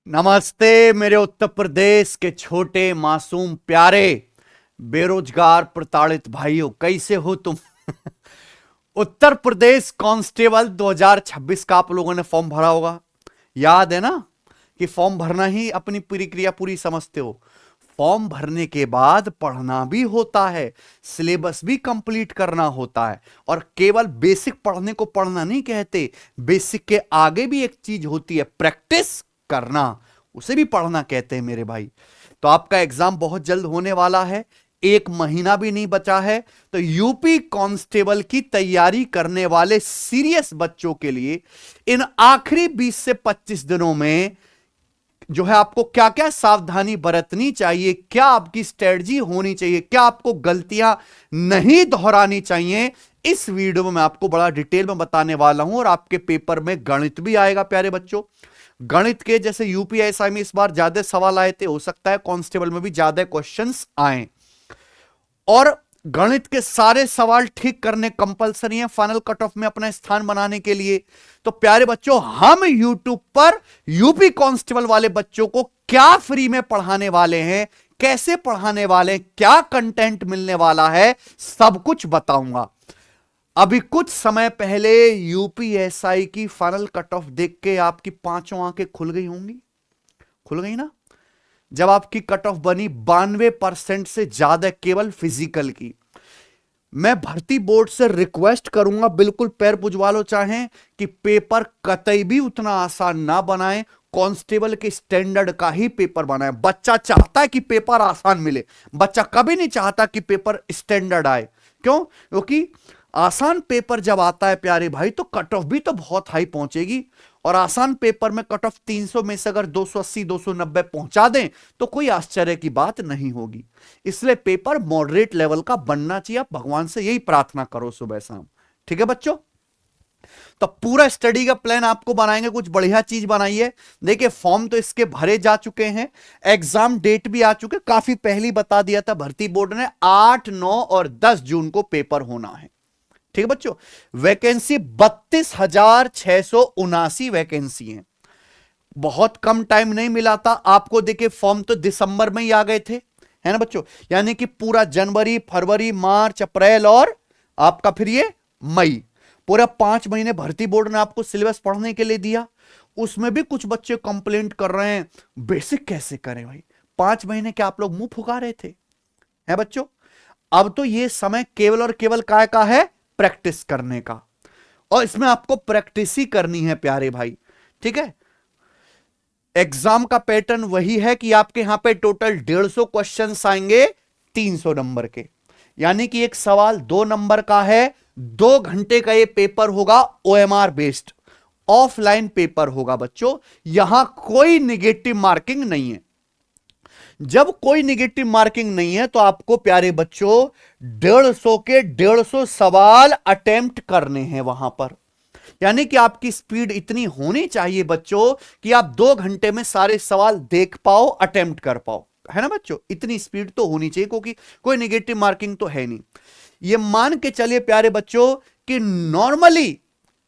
नमस्ते मेरे उत्तर प्रदेश के छोटे मासूम प्यारे बेरोजगार प्रताड़ित भाइयों, कैसे हो तुम? उत्तर प्रदेश कांस्टेबल 2026 का आप लोगों ने फॉर्म भरा होगा। याद है ना कि फॉर्म भरना ही अपनी प्रक्रिया पूरी समझते हो। फॉर्म भरने के बाद पढ़ना भी होता है, सिलेबस भी कंप्लीट करना होता है। और केवल बेसिक पढ़ने को पढ़ना नहीं कहते, बेसिक के आगे भी एक चीज होती है, प्रैक्टिस करना, उसे भी पढ़ना कहते हैं मेरे भाई। तो आपका एग्जाम बहुत जल्द होने वाला है, एक महीना भी नहीं बचा है। तो यूपी कांस्टेबल की तैयारी करने वाले सीरियस बच्चों के लिए इन आखिरी 20 से 25 दिनों में जो है आपको क्या क्या सावधानी बरतनी चाहिए, क्या आपकी स्ट्रेटजी होनी चाहिए, क्या आपको गलतियां नहीं दोहरानी चाहिए, इस वीडियो में मैं आपको बड़ा डिटेल में बताने वाला हूं। और आपके पेपर में गणित भी आएगा प्यारे बच्चों। गणित के जैसे यूपीएसआई में इस बार ज्यादा सवाल आए थे, हो सकता है कांस्टेबल में भी ज्यादा क्वेश्चंस आए। और गणित के सारे सवाल ठीक करने कंपलसरी है फाइनल कट ऑफ में अपना स्थान बनाने के लिए। तो प्यारे बच्चों, हम यूट्यूब पर यूपी कांस्टेबल वाले बच्चों को क्या फ्री में पढ़ाने वाले हैं, कैसे पढ़ाने वाले हैं, क्या कंटेंट मिलने वाला है, सब कुछ बताऊंगा। अभी कुछ समय पहले यूपीएसआई की फाइनल कट ऑफ देख के आपकी पांचों आंखें खुल गई होंगी, खुल गई ना? जब आपकी कट ऑफ बनी 92% से ज्यादा केवल फिजिकल की। मैं भर्ती बोर्ड से रिक्वेस्ट करूंगा, बिल्कुल पैर पुजवा लो चाहें, कि पेपर कतई भी उतना आसान ना बनाएं, कांस्टेबल के स्टैंडर्ड का ही पेपर बनाएं। बच्चा चाहता है कि पेपर आसान मिले, बच्चा कभी नहीं चाहता कि पेपर स्टैंडर्ड आए। क्यों? क्योंकि आसान पेपर जब आता है प्यारे भाई, तो कट ऑफ भी तो बहुत हाई पहुंचेगी। और आसान पेपर में कट ऑफ 300 में से अगर 280 290 पहुंचा दें तो कोई आश्चर्य की बात नहीं होगी। इसलिए पेपर मॉडरेट लेवल का बनना चाहिए। आप भगवान से यही प्रार्थना करो सुबह शाम। ठीक है बच्चों? तो पूरा स्टडी का प्लान आपको बनाएंगे, कुछ बढ़िया चीज बनाइए। देखिए, फॉर्म तो इसके भरे जा चुके हैं, एग्जाम डेट भी आ चुके, काफी पहले बता दिया था भर्ती बोर्ड ने, 8 9 और 10 जून को पेपर होना है। ठीक है बच्चों? वैकेंसी 32,679 वैकेंसी है। बहुत कम टाइम नहीं मिला था आपको। देखिए, फॉर्म तो दिसंबर में ही आ गए थे, है ना बच्चों? यानी कि पूरा जनवरी फरवरी मार्च अप्रैल और आपका फिर ये मई, पूरा 5 महीने भर्ती बोर्ड ने आपको सिलेबस पढ़ने के लिए दिया। उसमें भी कुछ बच्चे कंप्लेंट कर रहे हैं, बेसिक कैसे करें भाई? 5 महीने क्या आप लोग मुंह फुका रहे थे? है बच्चों, अब तो ये समय केवल और केवल काय का है? प्रैक्टिस करने का। और इसमें आपको प्रैक्टिस ही करनी है प्यारे भाई। ठीक है? एग्जाम का पैटर्न वही है कि आपके यहां पे टोटल 150 क्वेश्चन आएंगे 300 नंबर के। यानी कि एक सवाल 2 नंबर का है, 2 घंटे का ये पेपर होगा, ओएमआर बेस्ड ऑफलाइन पेपर होगा बच्चों। यहां कोई निगेटिव मार्किंग नहीं है। जब कोई निगेटिव मार्किंग नहीं है तो आपको प्यारे बच्चों 150 के 150 सवाल अटेम्प्ट करने हैं वहां पर। यानी कि आपकी स्पीड इतनी होनी चाहिए बच्चों कि आप 2 घंटे में सारे सवाल देख पाओ, अटेम्प्ट कर पाओ। है ना बच्चों? इतनी स्पीड तो होनी चाहिए, क्योंकि कोई निगेटिव मार्किंग तो है नहीं। ये मान के चलिए प्यारे बच्चों कि नॉर्मली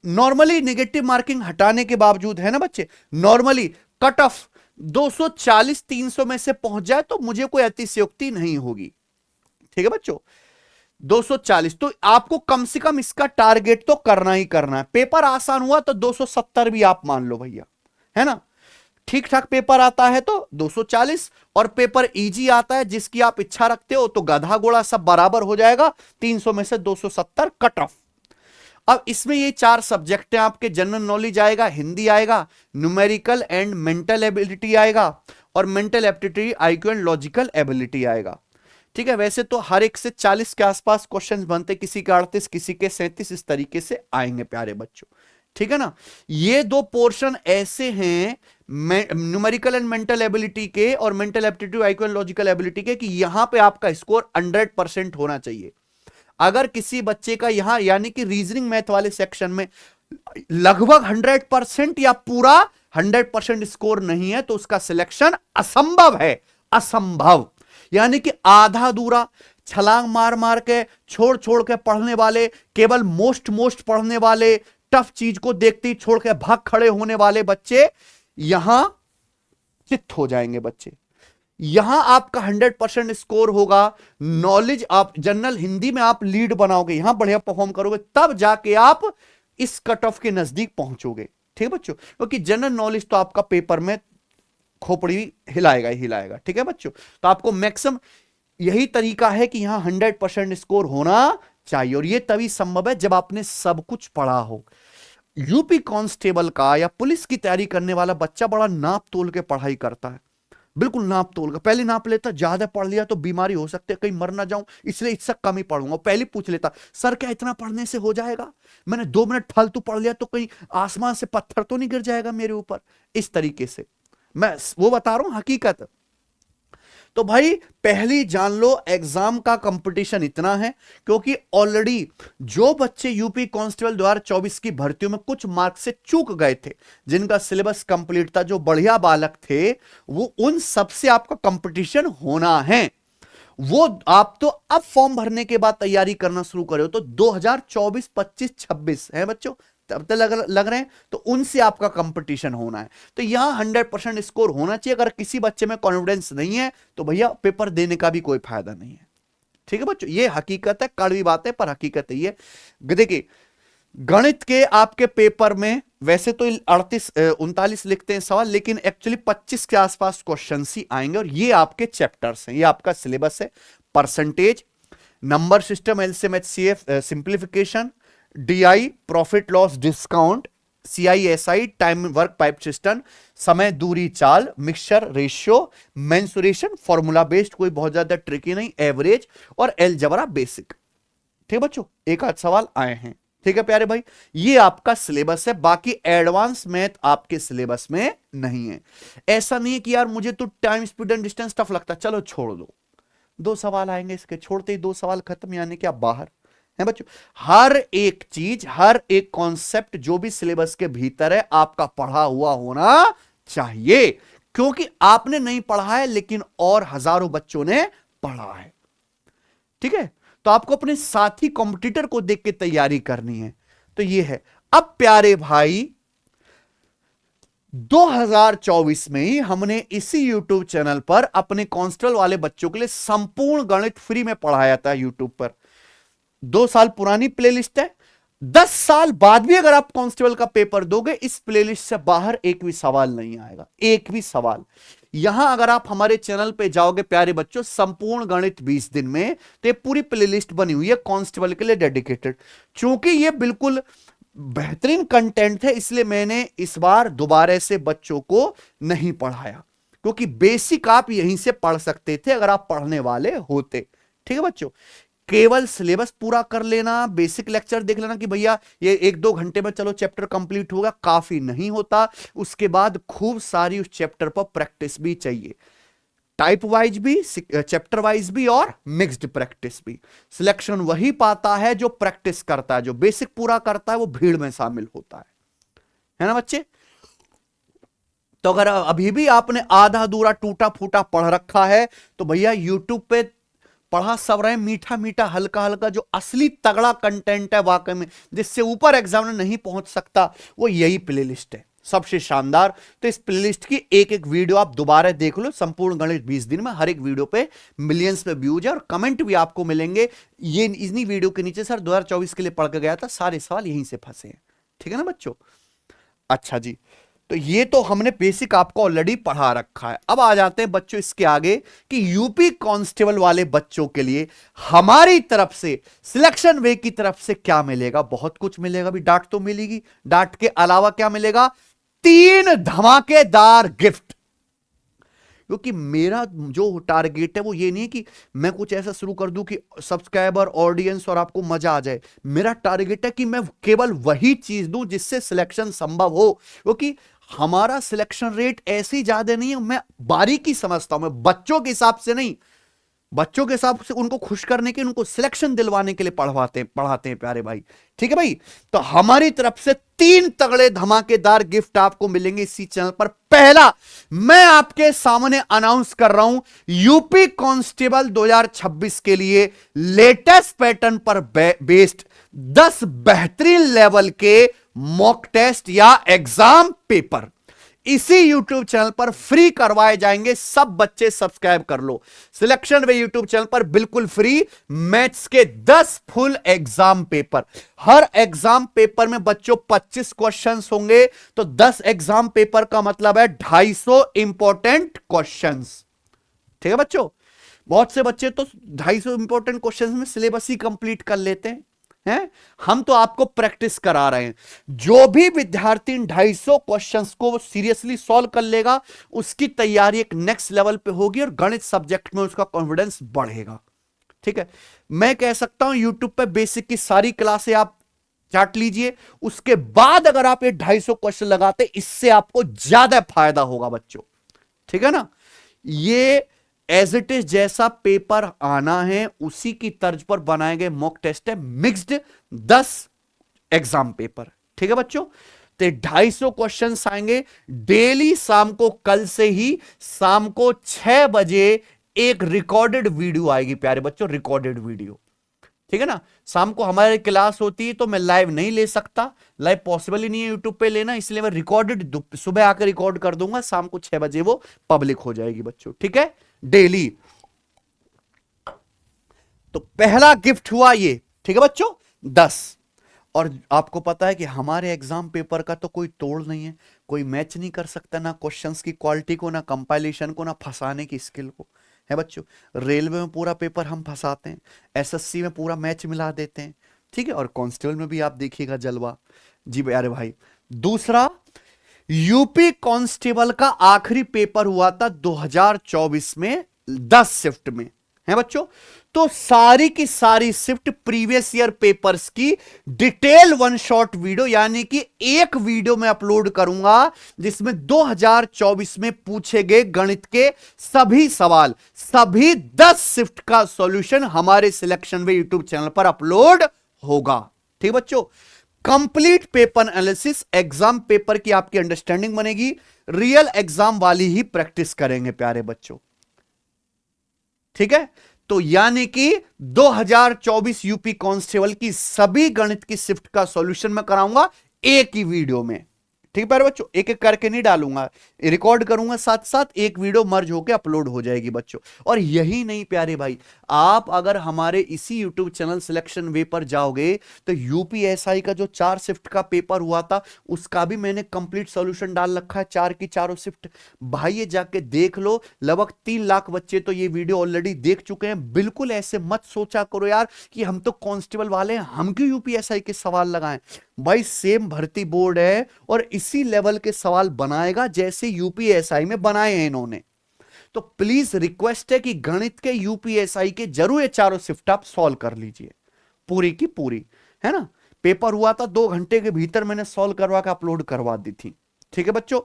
नॉर्मली निगेटिव मार्किंग हटाने के बावजूद, है ना बच्चे, नॉर्मली कट ऑफ 240 300 में से पहुंच जाए तो मुझे कोई अतिशयोक्ति नहीं होगी। ठीक है बच्चों? 240 तो आपको कम से कम इसका टारगेट तो करना ही करना है। पेपर आसान हुआ तो 270 भी आप मान लो भैया, है ना? ठीक ठाक पेपर आता है तो 240, और पेपर इजी आता है जिसकी आप इच्छा रखते हो तो गधा घोड़ा सब बराबर हो जाएगा, 300 में से 270 कट ऑफ। अब इसमें ये 4 सब्जेक्ट हैं आपके। जनरल नॉलेज आएगा, हिंदी आएगा, न्यूमेरिकल एंड मेंटल एबिलिटी आएगा, और mental aptitude, IQ and logical ability आएगा। ठीक है? वैसे तो हर एक से 40 के आसपास क्वेश्चंस बनते, किसी के 38 किसी के 37, इस तरीके से आएंगे प्यारे बच्चों। ठीक है ना? ये 2 पोर्शन ऐसे हैं न्यूमेरिकल एंड मेंटल एबिलिटी के और mental aptitude, IQ and logical ability के, कि यहां पे आपका स्कोर 100% होना चाहिए। अगर किसी बच्चे का यहां यानी कि रीजनिंग मैथ वाले सेक्शन में लगभग 100% या पूरा 100% स्कोर नहीं है तो उसका सिलेक्शन असंभव है। असंभव यानी कि आधा अधूरा, छलांग मार मार के, छोड़ छोड़ के पढ़ने वाले, केवल मोस्ट पढ़ने वाले, टफ चीज को देखते ही छोड़ के भाग खड़े होने वाले बच्चे यहां चित्त हो जाएंगे बच्चे। यहां आपका 100% स्कोर होगा। नॉलेज आप जनरल हिंदी में आप लीड बनाओगे, यहां बढ़िया परफॉर्म करोगे, तब जाके आप इस कट ऑफ के नजदीक पहुंचोगे। ठीक है बच्चों, क्योंकि जनरल नॉलेज तो आपका पेपर में खोपड़ी हिलाएगा ही हिलाएगा। ठीक है बच्चों, तो आपको मैक्सिमम यही तरीका है कि यहां 100% स्कोर होना चाहिए, और यह तभी संभव है जब आपने सब कुछ पढ़ा हो। यूपी कांस्टेबल का या पुलिस की तैयारी करने वाला बच्चा बड़ा नाप तोल के पढ़ाई करता है, बिल्कुल नाप तोल कर पहले नाप लेता, ज्यादा पढ़ लिया तो बीमारी हो सकती है, कहीं मर ना जाऊं इसलिए इससे कम ही पढ़ूंगा। पहले पूछ लेता, सर क्या इतना पढ़ने से हो जाएगा, मैंने 2 मिनट फालतू पढ़ लिया तो कहीं आसमान से पत्थर तो नहीं गिर जाएगा मेरे ऊपर। इस तरीके से मैं वो बता रहा हूं हकीकत। तो भाई पहली जान लो, एग्जाम का कंपटीशन इतना है क्योंकि ऑलरेडी जो बच्चे यूपी कांस्टेबल 2024 की भर्तियों में कुछ मार्क्स से चूक गए थे, जिनका सिलेबस कंप्लीट था, जो बढ़िया बालक थे, वो उन सबसे आपका कंपटीशन होना है। वो आप तो अब फॉर्म भरने के बाद तैयारी करना शुरू करो तो 2024, 25, 26 है बच्चों, तब तक लग रहे हैं, तो उनसे आपका कंपटीशन होना है। तो यहां 100% स्कोर होना चाहिए। अगर किसी बच्चे में कॉन्फिडेंस नहीं है तो भैया पेपर देने का भी कोई फायदा नहीं है। ठीक है बच्चों, ये हकीकत है, कड़वी बात है पर हकीकत है ये। देखिए गणित के आपके पेपर में वैसे तो 39 लिखते हैं सवाल, लेकिन एक्चुअली 25 के आसपास क्वेश्चन ही आएंगे, और ये आपके चैप्टर्स हैं, ये आपका सिलेबस है। Percentage, number system, LCM HCF, simplification, DI, profit loss discount, CI SI, time work pipe system, समय दूरी चाल, mixture ratio, mensuration, formula based, कोई बहुत ज्यादा ट्रिकी नहीं, एवरेज और अलजेब्रा बेसिक। ठीक है बच्चों, एक आध सवाल आए हैं। ठीक है प्यारे भाई, ये आपका सिलेबस है। बाकी एडवांस मैथ आपके सिलेबस में नहीं है। ऐसा नहीं है कि यार मुझे तो time speed and distance tough लगता, चलो छोड़ दो, 2 सवाल आएंगे इसके, छोड़ते ही 2 सवाल खत्म, यानी कि आप बाहर है बच्चों। हर एक चीज, हर एक कॉन्सेप्ट जो भी सिलेबस के भीतर है आपका पढ़ा हुआ होना चाहिए, क्योंकि आपने नहीं पढ़ा है लेकिन और हजारों बच्चों ने पढ़ा है। ठीक है, तो आपको अपने साथी कॉम्पिटिटर को देख के तैयारी करनी है। तो ये है। अब प्यारे भाई 2024 में ही हमने इसी YouTube चैनल पर अपने कांस्टेबल वाले बच्चों के लिए संपूर्ण गणित फ्री में पढ़ाया था YouTube पर। 2 साल पुरानी प्लेलिस्ट है। 10 साल बाद भी अगर आप कांस्टेबल का पेपर दोगे, इस प्लेलिस्ट से बाहर एक भी सवाल नहीं आएगा, एक भी सवाल। यहां अगर आप हमारे चैनल पे जाओगे प्यारे बच्चों, संपूर्ण गणित 20 दिन में, तो ये पूरी प्लेलिस्ट बनी हुई है कांस्टेबल के लिए डेडिकेटेड। चूंकि ये बिल्कुल बेहतरीन कंटेंट है, इसलिए मैंने इस बार दोबारा से बच्चों को नहीं पढ़ाया, क्योंकि बेसिक आप यहीं से पढ़ सकते थे अगर आप पढ़ने वाले होते। ठीक है बच्चों, केवल सिलेबस पूरा कर लेना, बेसिक लेक्चर देख लेना कि भैया ये 1-2 घंटे में चलो चैप्टर कंप्लीट होगा, काफी नहीं होता। उसके बाद खूब सारी उस चैप्टर पर प्रैक्टिस भी चाहिए, टाइप वाइज भी, चैप्टर वाइज भी और मिक्स्ड प्रैक्टिस भी। सिलेक्शन वही पाता है जो प्रैक्टिस करता है, जो बेसिक पूरा करता है वो भीड़ में शामिल होता है ना बच्चे। तो अगर अभी भी आपने आधा अधूरा टूटा फूटा पढ़ रखा है तो भैया यूट्यूब पे पढ़ा सब रहे, मीठा मीठा हल्का हल्का, जो असली तगड़ा कंटेंट है वाकई में, जिससे ऊपर एग्जाम में नहीं पहुंच सकता, वो यही प्लेलिस्ट है, सबसे शानदार। तो इस प्लेलिस्ट की एक एक वीडियो आप दोबारा देख लो, संपूर्ण गणित 20 दिन में। हर एक वीडियो पे मिलियंस में व्यूज है और कमेंट भी आपको मिलेंगे। ये इन्हीं वीडियो के नीचे सर 2024 के लिए पढ़ के गया था, सारे सवाल यहीं से फंसे हैं। ठीक है ना बच्चों। अच्छा जी, तो ये तो हमने बेसिक आपको ऑलरेडी पढ़ा रखा है। अब आ जाते हैं बच्चों इसके आगे कि यूपी कांस्टेबल वाले बच्चों के लिए हमारी तरफ से, सिलेक्शन वे की तरफ से क्या मिलेगा। बहुत कुछ मिलेगा भी, डांट तो मिलेगी, डांट के अलावा क्या मिलेगा, 3 धमाकेदार गिफ्ट। क्योंकि मेरा जो टारगेट है वो ये नहीं है कि मैं कुछ ऐसा शुरू कर दूं कि सब्सक्राइबर, ऑडियंस और आपको मजा आ जाए। मेरा टारगेट है कि मैं केवल वही चीज दूं जिससे सिलेक्शन संभव हो, क्योंकि हमारा सिलेक्शन रेट ऐसे ही ज्यादा नहीं है। मैं बारीकी समझता हूं, मैं बच्चों के हिसाब से नहीं, बच्चों के हिसाब से उनको खुश करने के, उनको सिलेक्शन दिलवाने के लिए पढ़ाते हैं प्यारे भाई। ठीक है भाई, तो हमारी तरफ से 3 तगड़े धमाकेदार गिफ्ट आपको मिलेंगे इसी चैनल पर। पहला, मैं आपके सामने अनाउंस कर रहा हूं यूपी कांस्टेबल 2026 के लिए लेटेस्ट पैटर्न पर बेस्ड 10 बेहतरीन लेवल के मॉक टेस्ट या एग्जाम पेपर। इसी YouTube चैनल पर फ्री करवाए जाएंगे। सब बच्चे सब्सक्राइब कर लो। सिलेक्शन वे YouTube चैनल पर बिल्कुल फ्री मैथ्स के 10 फुल एग्जाम पेपर। हर एग्जाम पेपर में बच्चों 25 क्वेश्चंस होंगे, तो 10 एग्जाम पेपर का मतलब है 250 इंपॉर्टेंट क्वेश्चंस। ठीक है बच्चों, बहुत से बच्चे तो 250 इंपॉर्टेंट क्वेश्चंस में सिलेबस ही कंप्लीट कर लेते हैं। हम तो आपको प्रैक्टिस करा रहे हैं। जो भी विद्यार्थी 250 क्वेश्चंस को सीरियसली सॉल्व कर लेगा, उसकी तैयारी एक नेक्स्ट लेवल पे होगी और गणित सब्जेक्ट में उसका कॉन्फिडेंस बढ़ेगा। ठीक है, मैं कह सकता हूं यूट्यूब पे बेसिक की सारी क्लासें आप चाट लीजिए, उसके बाद अगर आप ये 250 क्वेश्चन लगाते, इससे आपको ज्यादा फायदा होगा बच्चों। ठीक है ना, ये एज इट इज जैसा पेपर आना है उसी की तर्ज पर बनाए गए मॉक टेस्ट है, मिक्स्ड 10 एग्जाम पेपर। ठीक है बच्चों, तो 250 क्वेश्चन आएंगे डेली। शाम को, कल से ही शाम को 6 बजे एक रिकॉर्डेड वीडियो आएगी प्यारे बच्चों, रिकॉर्डेड वीडियो। ठीक है ना, शाम को हमारी क्लास होती है तो मैं लाइव नहीं ले सकता, लाइव पॉसिबल ही नहीं है यूट्यूब पे लेना, इसलिए मैं रिकॉर्डेड सुबह आकर रिकॉर्ड कर दूंगा, शाम को 6 बजे वो पब्लिक हो जाएगी बच्चों। ठीक है, डेली। तो पहला गिफ्ट हुआ ये। ठीक है बच्चों, 10। और आपको पता है कि हमारे एग्जाम पेपर का तो कोई तोड़ नहीं है, कोई मैच नहीं कर सकता, ना क्वेश्चंस की क्वालिटी को, ना कंपाइलेशन को, ना फंसाने की स्किल को। है बच्चों, रेलवे में पूरा पेपर हम फंसाते हैं, एसएससी में पूरा मैच मिला देते हैं। ठीक है, और कांस्टेबल में भी आप देखिएगा जलवा। जी अरे भाई, दूसरा यूपी कांस्टेबल का आखिरी पेपर हुआ था 2024 में 10 शिफ्ट में। है बच्चों, तो सारी की सारी शिफ्ट प्रीवियस ईयर पेपर्स की डिटेल वन शॉट वीडियो, यानी कि एक वीडियो में अपलोड करूंगा जिसमें 2024 में पूछे गए गणित के सभी सवाल, सभी 10 शिफ्ट का सॉल्यूशन हमारे सिलेक्शन वे यूट्यूब चैनल पर अपलोड होगा। ठीक बच्चों, complete paper analysis, exam paper की आपकी अंडरस्टैंडिंग बनेगी, रियल एग्जाम वाली ही प्रैक्टिस करेंगे प्यारे बच्चों। ठीक है, तो यानी कि 2024 यूपी कांस्टेबल की सभी गणित की शिफ्ट का सॉल्यूशन मैं कराऊंगा एक ही वीडियो में। ठीक है बच्चों, एक एक करके नहीं डालूंगा, रिकॉर्ड करूंगा, साथ साथ एक वीडियो मर्ज होकर अपलोड हो जाएगी बच्चों। और यही नहीं प्यारे भाई, आप अगर हमारे इसी यूट्यूब चैनल सिलेक्शन वे पर जाओगे तो यूपीएसआई का जो 4 शिफ्ट का पेपर हुआ था उसका भी मैंने कंप्लीट सॉल्यूशन डाल रखा है, 4 की चारों शिफ्ट। भाई ये जाके देख लो, लगभग 3 लाख बच्चे तो ये वीडियो ऑलरेडी देख चुके हैं। बिल्कुल ऐसे मत सोचा करो यार कि हम तो कांस्टेबल वाले हैं, हम क्यों यूपीएसआई के सवाल लगाएं। भाई सेम भर्ती बोर्ड है और इसी लेवल के सवाल बनाएगा जैसे यूपीएसआई में बनाए हैं इन्होंने। तो प्लीज रिक्वेस्ट है कि गणित के यूपीएसआई के जरूर ये चारों शिफ्ट आप सॉल्व कर लीजिए, पूरी की पूरी। है ना, पेपर हुआ था 2 घंटे के भीतर मैंने सॉल्व करवा के अपलोड करवा दी थी। ठीक है बच्चों,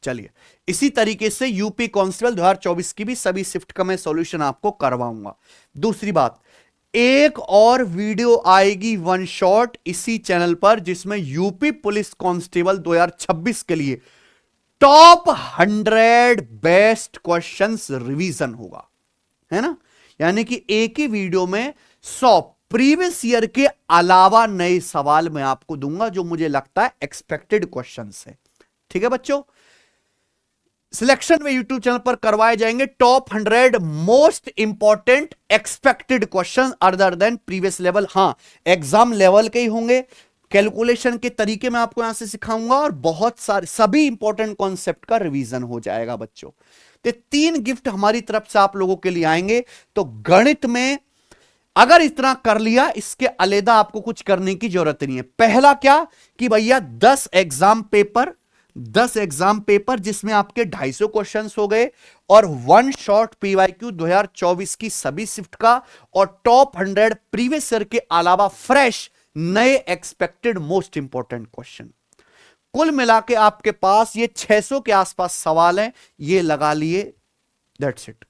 चलिए इसी तरीके से यूपी कांस्टेबल 2024 की भी सभी शिफ्ट का मैं सॉल्यूशन आपको करवाऊंगा। दूसरी बात, एक और वीडियो आएगी वन शॉट इसी चैनल पर जिसमें यूपी पुलिस कांस्टेबल 2026 के लिए टॉप 100 बेस्ट क्वेश्चंस रिवीजन होगा। है ना, यानी कि एक ही वीडियो में 100 प्रीवियस ईयर के अलावा नए सवाल मैं आपको दूंगा जो मुझे लगता है एक्सपेक्टेड क्वेश्चंस है। ठीक है बच्चों, सिलेक्शन में यूट्यूब चैनल पर करवाए जाएंगे top 100 most important expected question other than previous level. हां, एग्जाम लेवल के ही होंगे, कैलकुलेशन के तरीके मैं आपको यहां से सिखाऊंगा और बहुत सारे सभी इंपॉर्टेंट कॉन्सेप्ट का रिवीजन हो जाएगा बच्चों। तो 3 गिफ्ट हमारी तरफ से आप लोगों के लिए आएंगे। तो गणित में अगर इतना कर लिया, इसके अलग आपको कुछ करने की जरूरत नहीं है। पहला क्या कि भैया 10 एग्जाम पेपर जिसमें आपके 250 क्वेश्चंस हो गए और वन शॉट पीवाईक्यू 2024 की सभी शिफ्ट का और टॉप 100 प्रीवियस ईयर के अलावा फ्रेश नए एक्सपेक्टेड मोस्ट इंपॉर्टेंट क्वेश्चन। कुल मिला के आपके पास ये 600 के आसपास सवाल हैं, ये लगा लिए, दैट्स इट।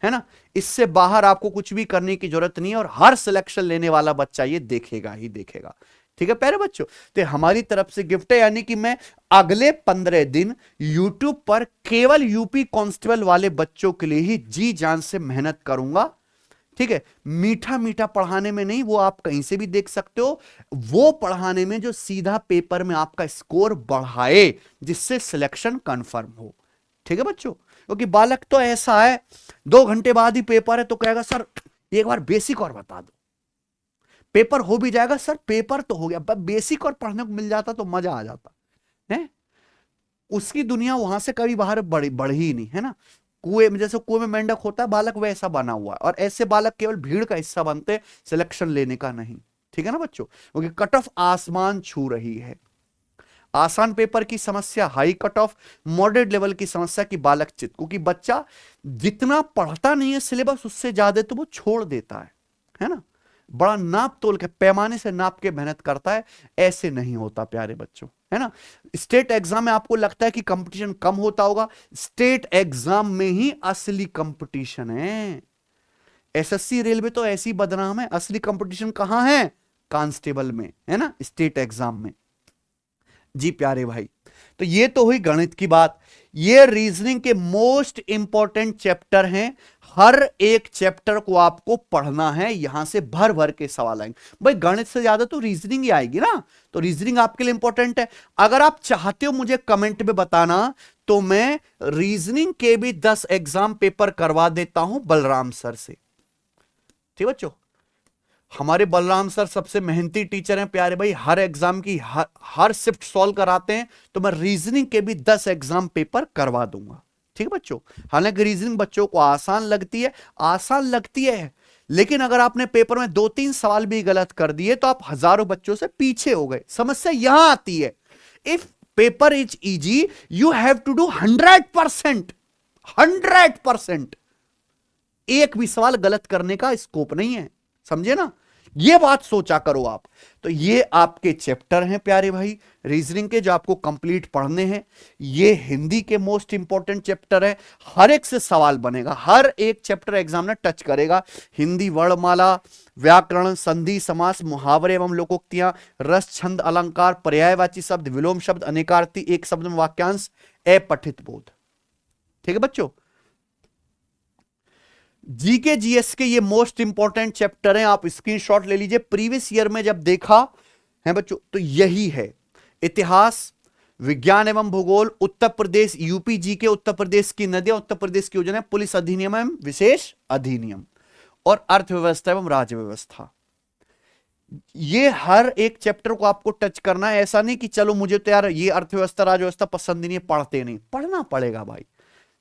है ना, इससे बाहर आपको कुछ भी करने की जरूरत नहीं है और हर सिलेक्शन लेने वाला बच्चा ये देखेगा ही देखेगा। ठीक है प्यारे बच्चों, तो हमारी तरफ से गिफ्ट है, यानी कि मैं अगले 15 दिन YouTube पर केवल यूपी कांस्टेबल वाले बच्चों के लिए ही जी जान से मेहनत करूंगा। ठीक है, मीठा मीठा पढ़ाने में नहीं, वो आप कहीं से भी देख सकते हो, वो पढ़ाने में जो सीधा पेपर में आपका स्कोर बढ़ाए, जिससे सिलेक्शन कंफर्म हो। ठीक है बच्चों, क्योंकि बालक तो ऐसा है 2 घंटे बाद ही पेपर है तो कहेगा सर एक बार बेसिक और बता दो, पेपर हो भी जाएगा सर, पेपर तो हो गया, बेसिक और पढ़ने को मिल जाता तो मजा आ जाता है। उसकी दुनिया वहां से कभी बाहर बढ़ी ही नहीं है ना। कुएं में, जैसे कुएं में मेंढक होता है, बालक वैसा बना हुआ है, और ऐसे बालक केवल भीड़ का हिस्सा बनते, सिलेक्शन लेने का नहीं। ठीक है ना बच्चों, क्योंकि कट ऑफ आसमान छू रही है। आसान पेपर की समस्या high cut off, moderate level की समस्या की बालक चित्त, क्योंकि बच्चा जितना पढ़ता नहीं है सिलेबस उससे ज्यादा तो वो छोड़ देता है ना। बड़ा नाप तोल के पैमाने से नाप के मेहनत करता है, ऐसे नहीं होता प्यारे बच्चों, है ना। स्टेट एग्जाम में आपको लगता है कि कंपटीशन कम होता होगा, स्टेट एग्जाम में ही असली कंपटीशन है। एसएससी रेलवे तो ऐसी बदनाम है, असली कंपटीशन कहां है, कांस्टेबल में, है ना, स्टेट एग्जाम में। जी प्यारे भाई, तो ये तो हुई गणित की बात। ये रीजनिंग के मोस्ट इंपॉर्टेंट चैप्टर हैं, हर एक चैप्टर को आपको पढ़ना है, यहां से भर भर के सवाल आएंगे। भाई गणित से ज्यादा तो रीजनिंग ही आएगी ना, तो रीजनिंग आपके लिए इंपॉर्टेंट है। अगर आप चाहते हो मुझे कमेंट में बताना, तो मैं रीजनिंग के भी 10 एग्जाम पेपर करवा देता हूं बलराम सर से। ठीक बच्चों, हमारे बलराम सर सबसे मेहनती टीचर हैं प्यारे भाई, हर एग्जाम की हर शिफ्ट सॉल्व कराते हैं, तो मैं रीजनिंग के भी 10 एग्जाम पेपर करवा दूंगा। ठीक है बच्चों, हालांकि रीजनिंग बच्चों को आसान लगती है, लेकिन अगर आपने पेपर में 2-3 सवाल भी गलत कर दिए तो आप हजारों बच्चों से पीछे हो गए। समस्या यहां आती है, if paper is easy you have to do 100%। एक भी सवाल गलत करने का स्कोप नहीं है, समझे ना, ये बात सोचा करो आप। तो ये आपके चैप्टर हैं प्यारे भाई रीजनिंग के, जो आपको कंप्लीट पढ़ने हैं। ये हिंदी के मोस्ट इंपॉर्टेंट चैप्टर है, हर एक से सवाल बनेगा, हर एक चैप्टर एग्जामिनर टच करेगा। हिंदी वर्णमाला, व्याकरण, संधि, समास, मुहावरे एवं लोकोक्तियां, रस, छंद, अलंकार, पर्यायवाची शब्द, विलोम शब्द, अनेकार्थी, एक शब्द में वाक्यांश, अपठित बोध। ठीक है बच्चों, जीके जीएस के ये मोस्ट इंपॉर्टेंट चैप्टर हैं, आप स्क्रीनशॉट ले लीजिए। प्रीवियस ईयर में जब देखा है बच्चों तो यही है, इतिहास, विज्ञान एवं भूगोल, उत्तर प्रदेश यूपी जीके, उत्तर प्रदेश की नदियां, उत्तर प्रदेश की योजना, पुलिस अधिनियम एवं विशेष अधिनियम, और अर्थव्यवस्था एवं राज्य व्यवस्था। ये हर एक चैप्टर को आपको टच करना है। ऐसा नहीं कि चलो मुझे तो यार ये अर्थव्यवस्था राज्य व्यवस्था पसंद नहीं है, पढ़ते नहीं, पढ़ना पड़ेगा भाई।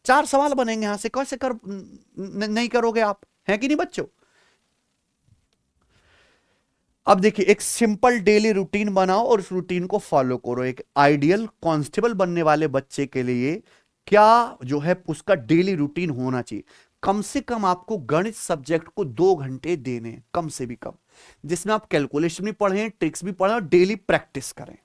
4 सवाल बनेंगे यहां से, कैसे नहीं करोगे आप, है कि नहीं बच्चों। अब देखिए, एक सिंपल डेली रूटीन बनाओ और उस रूटीन को फॉलो करो। एक आइडियल कांस्टेबल बनने वाले बच्चे के लिए क्या जो है उसका डेली रूटीन होना चाहिए, कम से कम आपको गणित सब्जेक्ट को 2 घंटे देने, कम से भी कम, जिसमें आप कैलकुलेशन भी पढ़ें, ट्रिक्स भी पढ़ें और डेली प्रैक्टिस करें।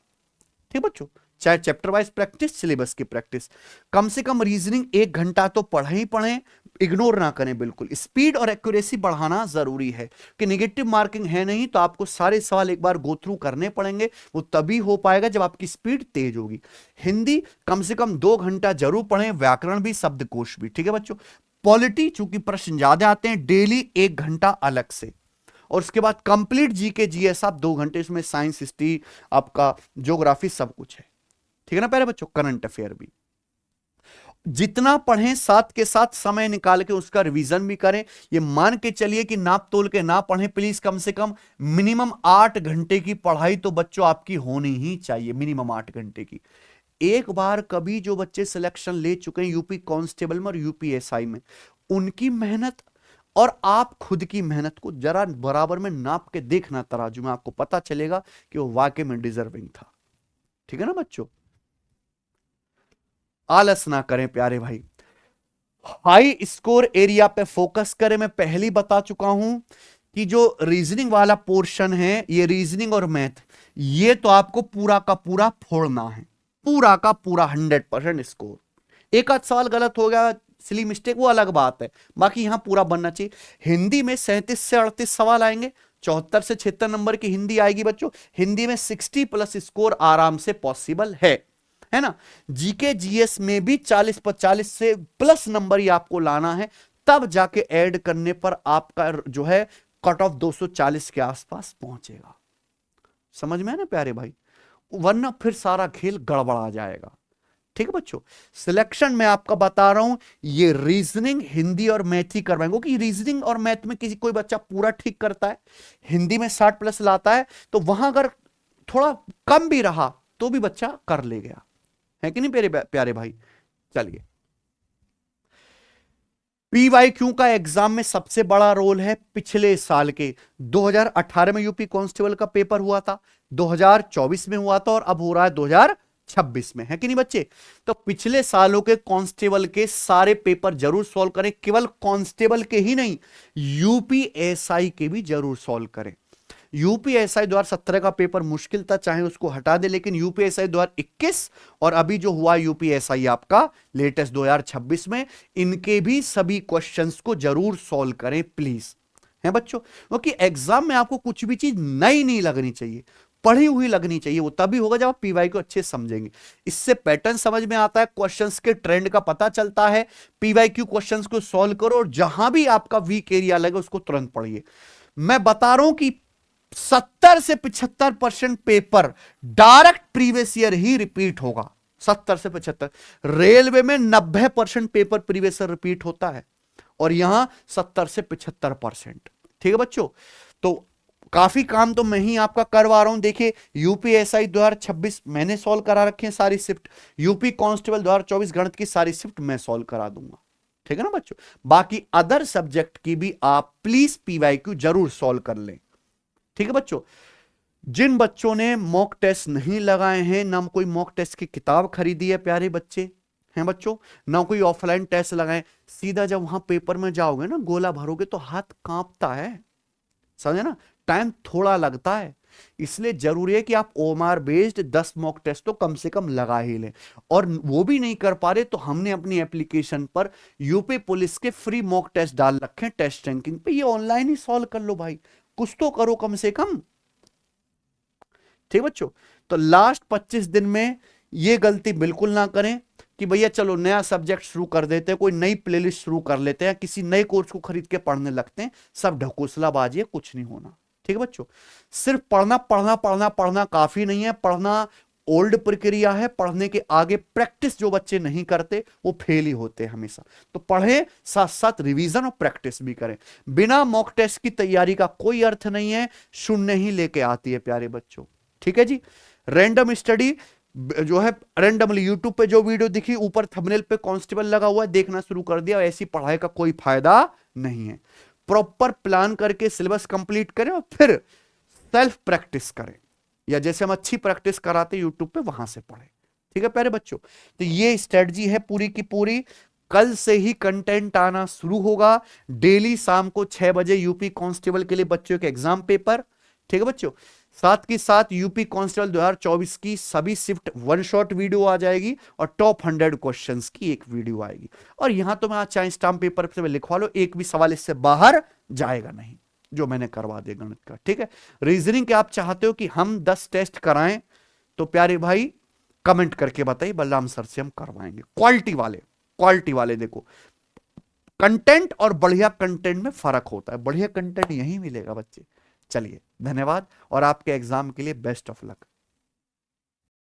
ठीक बच्चों, चाहे चैप्टर वाइज प्रैक्टिस, सिलेबस की प्रैक्टिस। कम से कम रीजनिंग 1 घंटा तो पढ़े ही पढ़ें, इग्नोर ना करें बिल्कुल। स्पीड और एक्यूरेसी बढ़ाना जरूरी है कि नेगेटिव मार्किंग है नहीं, तो आपको सारे सवाल एक बार गो थ्रू करने पड़ेंगे, वो तभी हो पाएगा जब आपकी स्पीड तेज होगी। हिंदी कम से कम 2 घंटा जरूर पढ़ें, व्याकरण भी, शब्दकोश भी। ठीक है बच्चों, पॉलिटी चूंकि प्रश्न ज्यादा आते हैं, डेली 1 घंटा अलग से, और उसके बाद कंप्लीट जीके जीएस आप 2 घंटे, इसमें साइंस, हिस्ट्री, आपका ज्योग्राफी सब कुछ है। ठीक है ना प्यारे बच्चों, करंट अफेयर भी जितना पढ़ें साथ के साथ समय निकाल के उसका रिवीजन भी करें। ये मान के चलिए कि नाप तोल के ना पढ़ें प्लीज, कम से कम मिनिमम 8 घंटे की पढ़ाई तो बच्चों आपकी होनी ही चाहिए, मिनिमम 8 घंटे की। एक बार कभी जो बच्चे सिलेक्शन ले चुके हैं यूपी कांस्टेबल में और यूपीएसआई में, उनकी मेहनत और आप खुद की मेहनत को जरा बराबर में नाप के देखना तराजू में, आपको पता चलेगा कि वो वाकई में डिजर्विंग था। ठीक है ना बच्चों, आलस ना करें प्यारे भाई, हाई स्कोर एरिया पे फोकस करें। मैं पहले बता चुका हूं कि जो रीजनिंग वाला पोर्शन है, ये रीजनिंग और मैथ, ये तो आपको पूरा का पूरा फोड़ना है, पूरा का पूरा 100% स्कोर। एक आध सवाल गलत हो गया, सिली मिस्टेक, वो अलग बात है, बाकी यहां पूरा बनना चाहिए। हिंदी में 37 से 38 सवाल आएंगे, 74 से 76 नंबर की हिंदी आएगी बच्चों। हिंदी में 60+ स्कोर आराम से पॉसिबल है ना। जीके जीएस में भी 40-45 से प्लस नंबर ही आपको लाना है, तब जाके ऐड करने पर आपका जो है कट ऑफ 240 के आसपास पहुंचेगा। समझ में है ना प्यारे भाई, वरना फिर सारा खेल गड़बड़ा जाएगा। ठीक है बच्चों, सिलेक्शन में आपका बता रहा हूं, ये रीजनिंग, हिंदी और मैथ ही करवाएंगे, क्योंकि रीजनिंग और मैथ में किसी कोई बच्चा पूरा ठीक करता है, हिंदी में 60 प्लस लाता है, तो वहां अगर थोड़ा कम भी रहा तो भी बच्चा कर ले गया, है कि नहीं प्यारे भाई। चलिए, पीवाईक्यू का एग्जाम में सबसे बड़ा रोल है पिछले साल के 2018 में यूपी कांस्टेबल का पेपर हुआ था, 2024 में हुआ था, और अब हो रहा है 2026 में, है कि नहीं बच्चे। तो पिछले सालों के कांस्टेबल के सारे पेपर जरूर सॉल्व करें, केवल कांस्टेबल के ही नहीं, यूपीएसआई के भी जरूर सॉल्व करें। यूपीएसआई 2017 का पेपर मुश्किल था, चाहे उसको हटा दे, लेकिन यूपीएसआई 2021 और अभी जो हुआ यूपीएसआई आपका लेटेस्ट 2026 में, इनके भी सभी क्वेश्चंस को जरूर सॉल्व करें प्लीज, है बच्चों। क्योंकि एग्जाम में आपको कुछ भी चीज नई नहीं लगनी चाहिए, पढ़ी हुई लगनी चाहिए। वो तभी होगा जब आप पीवाई को अच्छे समझेंगे, इससे पैटर्न समझ में आता है, क्वेश्चंस के ट्रेंड का पता चलता है। पीवाईक्यू क्वेश्चंस को सॉल्व करो और जहां भी आपका वीक एरिया लगे उसको तुरंत पढ़िए। मैं बता रहा हूं कि 70 से 75% पेपर डायरेक्ट प्रीवियस ईयर ही रिपीट होगा। 70 से 75, रेलवे में 90% पेपर प्रीवियस ईयर रिपीट होता है, और यहां 70 से 75%। ठीक है बच्चों, तो काफी काम तो मैं ही आपका करवा रहा हूं। देखिए, यूपीएसआई 2026 मैंने सॉल्व करा रखे हैं सारी शिफ्ट, यूपी कांस्टेबल 2024 गणित की सारी शिफ्ट मैं सॉल्व करा दूंगा। ठीक है ना बच्चों, बाकी अदर सब्जेक्ट की भी आप प्लीज पीवाईक्यू जरूर सॉल्व कर लें। ठीक है बच्चों, जिन बच्चों ने मॉक टेस्ट नहीं लगाए हैं, ना कोई मॉक टेस्ट की किताब खरीदी है प्यारे बच्चे, हैं बच्चों, ना कोई ऑफलाइन टेस्ट लगाए, सीधा जब वहां पेपर में जाओगे ना, गोला भरोगे तो हाथ कांपता है, समझे ना, टाइम थोड़ा लगता है। इसलिए जरूरी है कि आप ओएमआर बेस्ड 10 मॉक टेस्ट तो कम से कम लगा ही लें। और वो भी नहीं कर पा रहे तो हमने अपनी एप्लीकेशन पर यूपी पुलिस के फ्री मॉक टेस्ट डाल रखे हैं टेस्ट रैंकिंग पे, ये ऑनलाइन ही सॉल्व कर लो भाई, कुछ तो करो कम से कम। ठीक बच्चों, तो लास्ट 25 दिन में ये गलती बिल्कुल ना करें कि भैया चलो नया सब्जेक्ट शुरू कर देते हैं, कोई नई प्लेलिस्ट शुरू कर लेते हैं, किसी नए कोर्स को खरीद के पढ़ने लगते हैं, सब ढकोसलाबाजी है, कुछ नहीं होना। ठीक है बच्चों, सिर्फ पढ़ना पढ़ना पढ़ना पढ़ना काफी नहीं है, पढ़ना ओल्ड प्रक्रिया है, पढ़ने के आगे प्रैक्टिस जो बच्चे नहीं करते वो फेल ही होते हैं हमेशा। तो पढ़ें, साथ साथ रिवीजन और प्रैक्टिस भी करें। बिना मॉक टेस्ट की तैयारी का कोई अर्थ नहीं है, शून्य ही लेके आती है प्यारे बच्चों। ठीक है जी, रैंडम स्टडी जो है, रैंडमली यूट्यूब पे जो वीडियो दिखी ऊपर थंबनेल पे कांस्टेबल लगा हुआ है, देखना शुरू कर दिया, ऐसी पढ़ाई का कोई फायदा नहीं है। प्रॉपर प्लान करके सिलेबस कंप्लीट करें और फिर सेल्फ प्रैक्टिस करें, या जैसे हम अच्छी प्रैक्टिस कराते यूट्यूब पे वहां से पढ़ें। ठीक है प्यारे बच्चों, तो ये स्ट्रेटजी है पूरी की पूरी। कल से ही कंटेंट आना शुरू होगा, डेली शाम को 6 बजे यूपी कांस्टेबल के लिए बच्चों के एग्जाम पेपर। ठीक है बच्चों, साथ के साथ यूपी कांस्टेबल 2024 की सभी शिफ्ट वन शॉट वीडियो आ जाएगी, और टॉप 100 क्वेश्चंस की एक वीडियो आएगी। और यहां तो मैं चाहे स्टाम्प पेपर से लिखवा लो, एक भी सवाल इससे बाहर जाएगा नहीं, जो मैंने करवा दिया गणित का। ठीक है, रीजनिंग के आप चाहते हो कि हम 10 टेस्ट कराएं, तो प्यारे भाई कमेंट करके बताइए, बलराम सर से हम करवाएंगे क्वालिटी वाले। क्वालिटी वाले देखो, कंटेंट और बढ़िया कंटेंट में फर्क होता है, बढ़िया कंटेंट यही मिलेगा बच्चे। चलिए, धन्यवाद, और आपके एग्जाम के लिए बेस्ट ऑफ लक।